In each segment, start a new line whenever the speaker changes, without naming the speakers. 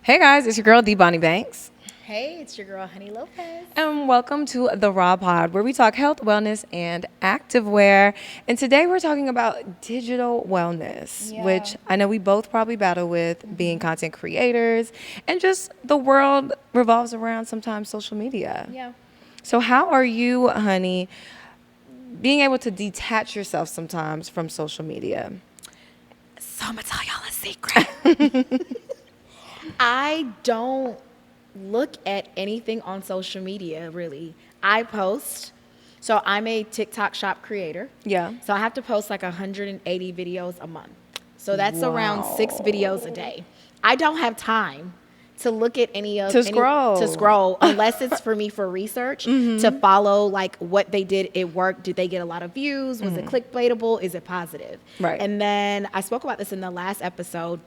Hey guys, it's your girl D Bonnie Banks.
Hey, it's your girl Honey Lopez.
And welcome to the Raw Pod, where we talk health, wellness, and activewear. And today we're talking about digital wellness, which I know we both probably battle with being content creators, and just the world revolves around sometimes social media.
Yeah.
So how are you, honey, being able to detach yourself sometimes from social media?
So I'm gonna tell y'all a secret. I don't look at anything on social media really. I post. So I'm a TikTok shop creator.
Yeah.
So I have to post like 180 videos a month. So that's around 6 videos a day. I don't have time to look at
To scroll.
unless it's for me for research to follow like what they did at work. Did they get a lot of views? Was it clickbaitable? Is it positive?
Right.
And then I spoke about this in the last episode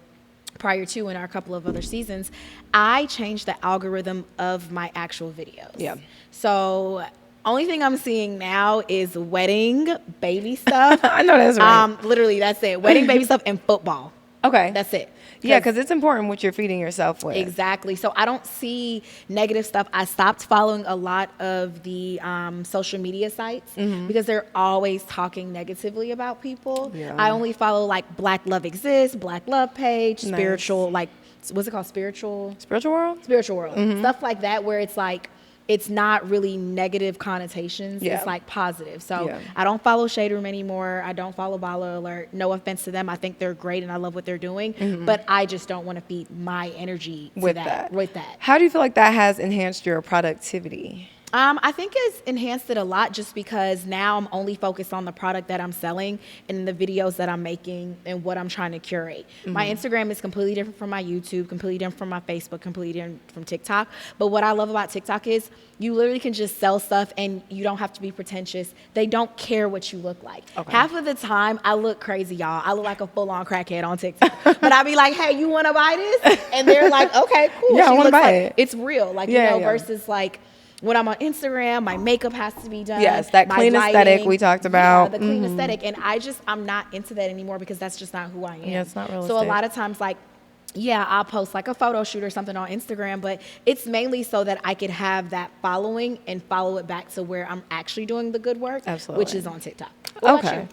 prior to in our couple of other seasons. I changed the algorithm of my actual videos.
Yeah.
So only thing I'm seeing now is wedding, baby stuff.
I know that's right.
Literally, that's it. Wedding, baby stuff, and football.
Okay.
That's it.
Yeah, because it's important what you're feeding yourself with.
Exactly. So I don't see negative stuff. I stopped following a lot of the social media sites because they're always talking negatively about people.
Yeah.
I only follow like Black Love Exists, Black Love Page,
Nice.
spiritual, like, what's it called? Spiritual
World?
Spiritual World. Stuff like that where it's like, it's not really negative connotations.
Yeah.
It's like positive. So
Yeah.
I don't follow Shade Room anymore. I don't follow Baller Alert. No offense to them. I think they're great and I love what they're doing. But I just don't want to feed my energy to
With
that.
How do you feel like that has enhanced your productivity?
I think it's enhanced it a lot just because now I'm only focused on the product that I'm selling and the videos that I'm making and what I'm trying to curate. My Instagram is completely different from my YouTube, completely different from my Facebook, completely different from TikTok. But what I love about TikTok is you literally can just sell stuff and you don't have to be pretentious. They don't care what you look like.
Okay.
Half of the time, I look crazy, y'all. I look like a full-on crackhead on TikTok. But I be like, hey, you want to buy this? And they're like, okay, cool.
Yeah, I wanna
looks
buy
like
it.
It's real. Like,
Yeah.
versus like, when I'm on Instagram, my makeup has to be done.
Yes, that
my
clean aesthetic we talked about.
Yeah, the clean aesthetic. And I'm not into that anymore because that's just not who I am.
Yeah, it's not
So a
realistic.
lot of times, like, yeah, I'll post like a photo shoot or something on Instagram, but it's mainly so that I could have that following and follow it back to where I'm actually doing the good work,
Absolutely.
which is on TikTok. What about
Okay.
you?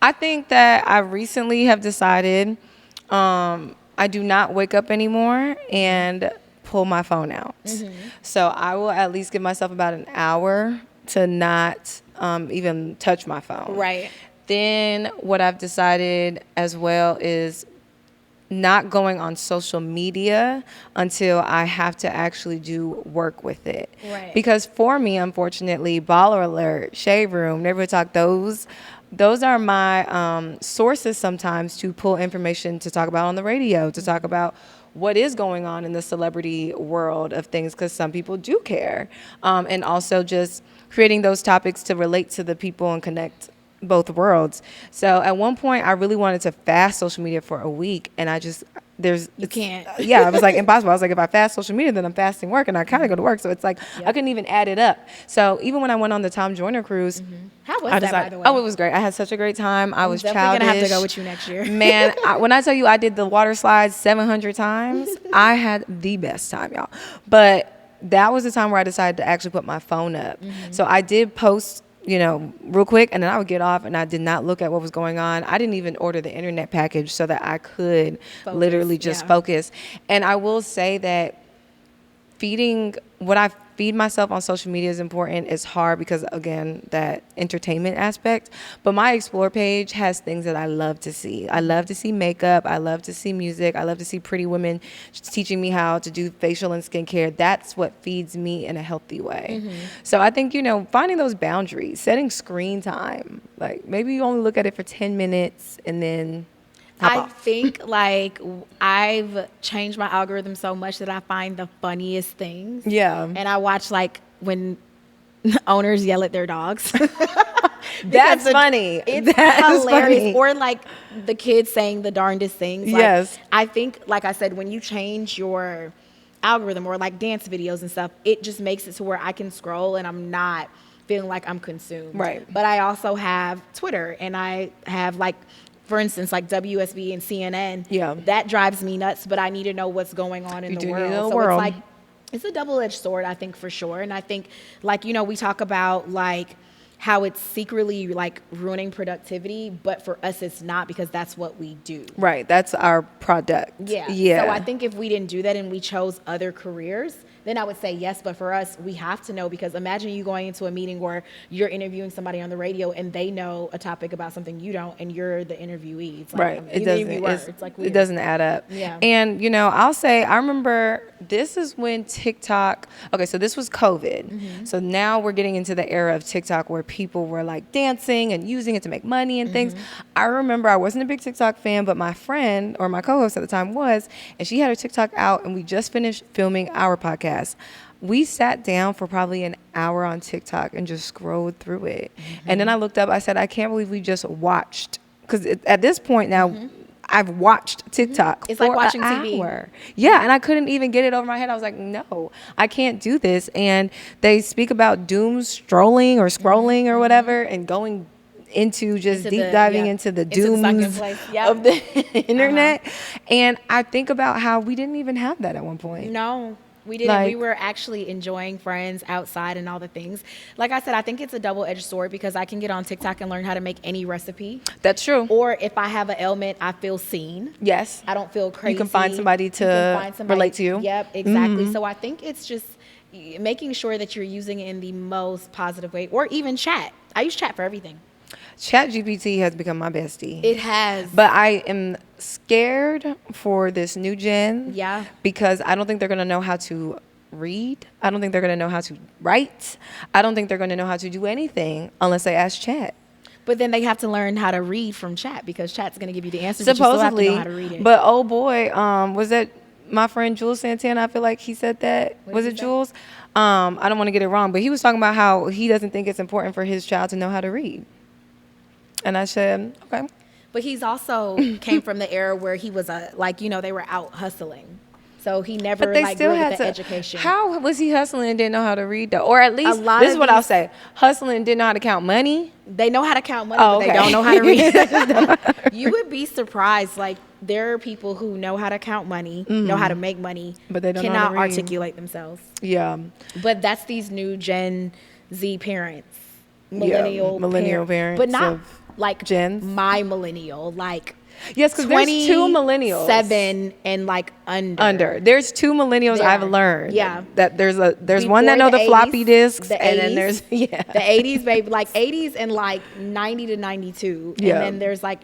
I think that I recently have decided I do not wake up anymore and pull my phone out. So I will at least give myself about an hour to not even touch my phone.
Right.
Then what I've decided as well is not going on social media until I have to actually do work with it.
Right.
Because for me, unfortunately, Baller Alert, Shade Room, Neighborhood Talk, those are my sources sometimes to pull information to talk about on the radio, to talk about what is going on in the celebrity world of things, because some people do care. And also just creating those topics to relate to the people and connect both worlds. So at one point I really wanted to fast social media for a week, and you
can't.
Yeah, it was like impossible. I was like, if I fast social media, then I'm fasting work, and I kind of go to work. So it's like I couldn't even add it up. So even when I went on the Tom Joyner cruise,
How was
I
that, by the way?
Oh, it was great. I had such a great time. I was
definitely
childish.
gonna have to go with you next year.
Man, when I tell you I did the water slides 700 times, I had the best time, y'all. But that was the time where I decided to actually put my phone up. So I did post, real quick, and then I would get off, and I did not look at what was going on. I didn't even order the internet package so that I could literally just focus. And I will say that what I feed myself on social media is important. It's hard because, again, that entertainment aspect. But my Explore page has things that I love to see. I love to see makeup. I love to see music. I love to see pretty women teaching me how to do facial and skincare. That's what feeds me in a healthy way. So I think, finding those boundaries, setting screen time. Like maybe you only look at it for 10 minutes and then
I think like I've changed my algorithm so much that I find the funniest things.
Yeah.
And I watch like when owners yell at their dogs.
That's funny.
It's
That's
hilarious.
funny.
Or like the kids saying the darndest things. Like,
Yes.
I think, like I said, when you change your algorithm or like dance videos and stuff, it just makes it to where I can scroll and I'm not feeling like I'm consumed.
Right.
But I also have Twitter and I have like for instance, like WSB and CNN,
Yeah.
that drives me nuts, but I need to know what's going on in
You
the
do need
world.
to know the
So
world.
it's like, it's a double-edged sword, I think, for sure. And I think, like, you know, we talk about, like, how it's secretly, like, ruining productivity, but for us, it's not, because that's what we do.
Right. That's our product.
Yeah.
Yeah.
So I think if we didn't do that and we chose other careers, then I would say yes. But for us, we have to know, because imagine you going into a meeting where you're interviewing somebody on the radio and they know a topic about something you don't, and you're the interviewee. It's like,
Right. It doesn't.
It's like weird.
It doesn't add up.
Yeah.
And you know, I'll say I remember this is when TikTok. Okay, so this was COVID. So now we're getting into the era of TikTok where people were like dancing and using it to make money and things. I remember I wasn't a big TikTok fan, but my friend, or my co-host at the time, was, and she had her TikTok out, and we just finished filming our podcast. We sat down for probably an hour on TikTok and just scrolled through it. And then I looked up, I said, I can't believe we just watched, because at this point now, I've watched TikTok
It's
for
like watching
an
TV.
hour. Yeah, and I couldn't even get it over my head. I was like, no, I can't do this. And they speak about doom strolling or scrolling or whatever, and going into just
Into
deep
the-
diving
yeah,
into the
into the sunken
dooms
place. Yep.
of the internet. And I think about how we didn't even have that at one point.
No, we didn't.
Like-
We were actually enjoying friends outside and all the things. Like I said, I think it's a double-edged sword, because I can get on TikTok and learn how to make any recipe.
That's true.
Or if I have an ailment, I feel seen.
Yes.
I don't feel crazy.
You can find somebody
You
to
can find somebody-
relate to you.
Yep, exactly. So I think it's just making sure that you're using it in the most positive way, or even chat. I use chat for everything.
ChatGPT has become my bestie.
It has.
But I am scared for this new gen.
Yeah.
Because I don't think they're going to know how to read. I don't think they're going to know how to write. I don't think they're going to know how to do anything unless they ask Chat.
But then they have to learn how to read from chat, because chat's going to give you the answers. But you still have to
Supposedly.
know how to read it.
But oh boy, was that my friend Jules Santana? I feel like he said that.
What
Was
did
it
he say?
Jules? I don't want to get it wrong, but he was talking about how he doesn't think it's important for his child to know how to read. And I said, okay.
But he's also came from the era where he was they were out hustling. So he never
But they
like
still
grew
had
with the
to.
education.
How was he hustling and didn't know how to read though? Or at least
lot
this is
of
what I'll
these-
say: hustling and didn't know how to count money.
They know how to count money,
Oh,
but they
okay.
don't know how to read. You would be surprised. Like, there are people who know how to count money, know how to make money,
But they don't know how
cannot
to read.
articulate themselves.
Yeah,
But that's these new Gen Z parents, millennial
parents
but not
of
like
gens.
my millennial, like
yes, because there's two millennials.
7 and like under.
There's two millennials
There
I've
are.
learned.
Yeah.
that there's one that
Before
know the floppy
80s,
disks,
the
and then
80s,
there's
the 80s, baby, like 80s and like 90 to 92.
Yeah.
And then there's like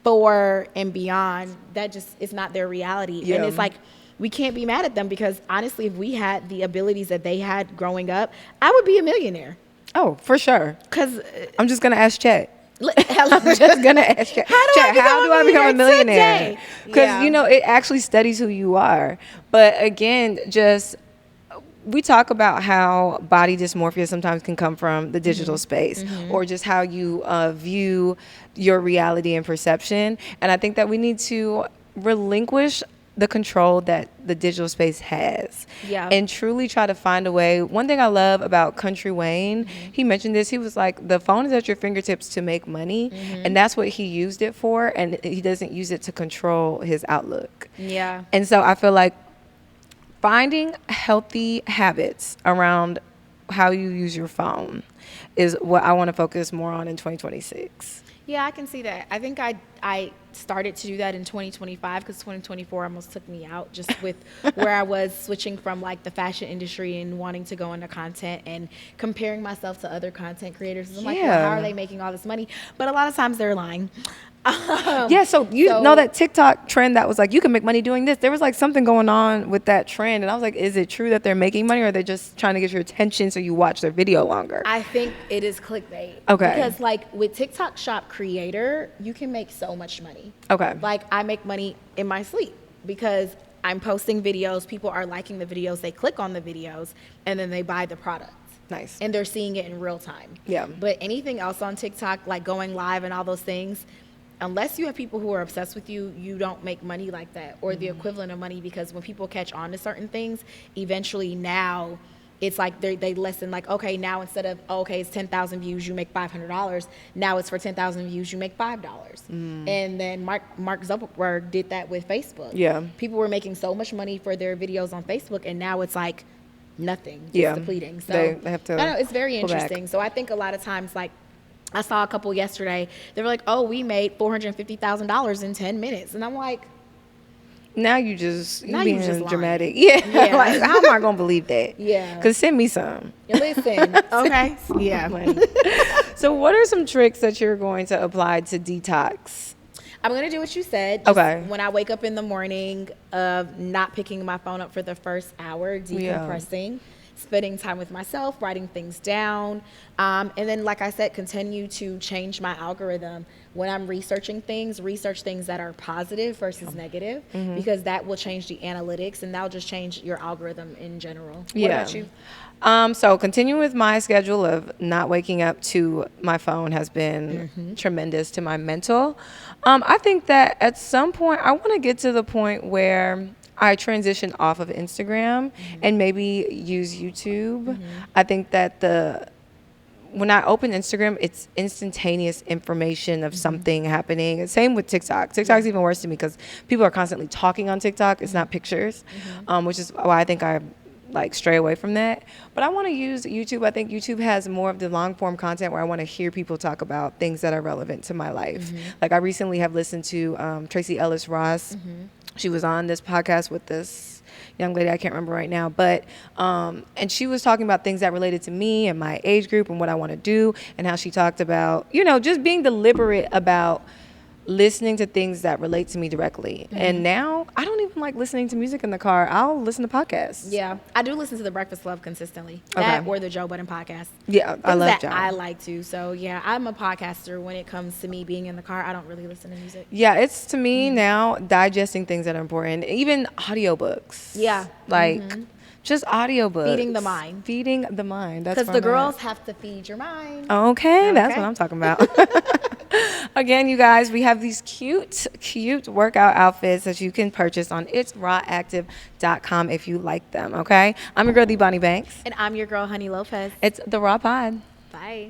94 and beyond. That just is not their reality.
Yeah.
And it's like, we can't be mad at them, because honestly, if we had the abilities that they had growing up, I would be a millionaire.
Oh, for sure.
Because
I'm just gonna ask Chat.
I'm
I'm just gonna ask Chat. Chat, how do I become a millionaire? Because you know it actually studies who you are. But again, just we talk about how body dysmorphia sometimes can come from the digital space, or just how you view your reality and perception. And I think that we need to relinquish the control that the digital space has, and truly try to find a way. One thing I love about Country Wayne, he mentioned this. He was like, the phone is at your fingertips to make money, and that's what he used it for, and he doesn't use it to control his outlook.
Yeah.
And so I feel like finding healthy habits around how you use your phone is what I want to focus more on in 2026.
Yeah, I can see that. I think I started to do that in 2025, because 2024 almost took me out, just with where I was switching from like the fashion industry and wanting to go into content and comparing myself to other content creators. I'm like, well, how are they making all this money? But a lot of times they're lying.
Yeah, so you know that TikTok trend that was like, you can make money doing this. There was like something going on with that trend. And I was like, is it true that they're making money, or are they just trying to get your attention so you watch their video longer?
I think it is clickbait.
Okay.
Because like with TikTok Shop Creator, you can make so much money.
Okay.
Like I make money in my sleep, because I'm posting videos, people are liking the videos, they click on the videos, and then they buy the product.
Nice.
And they're seeing it in real time.
Yeah.
But anything else on TikTok, like going live and all those things, unless you have people who are obsessed with you, you don't make money like that, or the equivalent of money, because when people catch on to certain things, eventually now it's like they lessen, like, okay, now instead of, okay, it's 10,000 views, you make $500. Now it's for 10,000 views, you make $5. And then Mark Zuckerberg did that with Facebook.
Yeah.
People were making so much money for their videos on Facebook, and now it's like nothing, just
Yeah.
depleting. So
They have to
I know it's very
pull back.
interesting. So I think a lot of times, like, I saw a couple yesterday, they were like, oh, we made $450,000 in 10 minutes. And I'm like,
Now you being
just lying.
dramatic. Yeah.
Yeah.
Like, how am I going to believe that?
Yeah.
Because send me some.
listen, okay. Yeah.
So what are some tricks that you're going to apply to detox?
I'm going to do what you said.
Okay.
When I wake up in the morning, of not picking my phone up for the first hour, decompressing, spending time with myself, writing things down. And then, like I said, continue to change my algorithm. When I'm researching things, research things that are positive versus negative, because that will change the analytics, and that'll just change your algorithm in general. What about you?
So continuing with my schedule of not waking up to my phone has been tremendous to my mental. I think that at some point I want to get to the point where I transition off of Instagram and maybe use YouTube. I think that when I open Instagram, it's instantaneous information of something happening. Same with TikTok. TikTok's even worse to me because people are constantly talking on TikTok. It's not pictures, which is why I think I like stray away from that. But I want to use YouTube. I think YouTube has more of the long form content where I want to hear people talk about things that are relevant to my life. Like I recently have listened to Tracy Ellis Ross. She was on this podcast with this young lady, I can't remember right now, but and she was talking about things that related to me and my age group and what I want to do, and how she talked about, you know, just being deliberate about listening to things that relate to me directly. And now I don't even like listening to music in the car. I'll listen to podcasts.
Yeah, I do listen to The Breakfast Club consistently.
Okay.
That or the Joe Budden podcast.
Yeah, I love
that
Joe.
I like to. So yeah, I'm a podcaster. When it comes to me being in the car, I don't really listen to music.
Yeah, it's to me now digesting things that are important. Even audiobooks.
Yeah.
Like just audiobooks.
Feeding the mind.
Feeding the mind. That's
Because
where
the
I'm at.
girls have to feed your mind.
Okay, that's
Okay.
what I'm talking about. Again, you guys, we have these cute workout outfits that you can purchase on itsrawactive.com if you like them, okay? I'm your girl, D. Bonnie Banks.
And I'm your girl, Honey Lopez.
It's the Raw Pod.
Bye.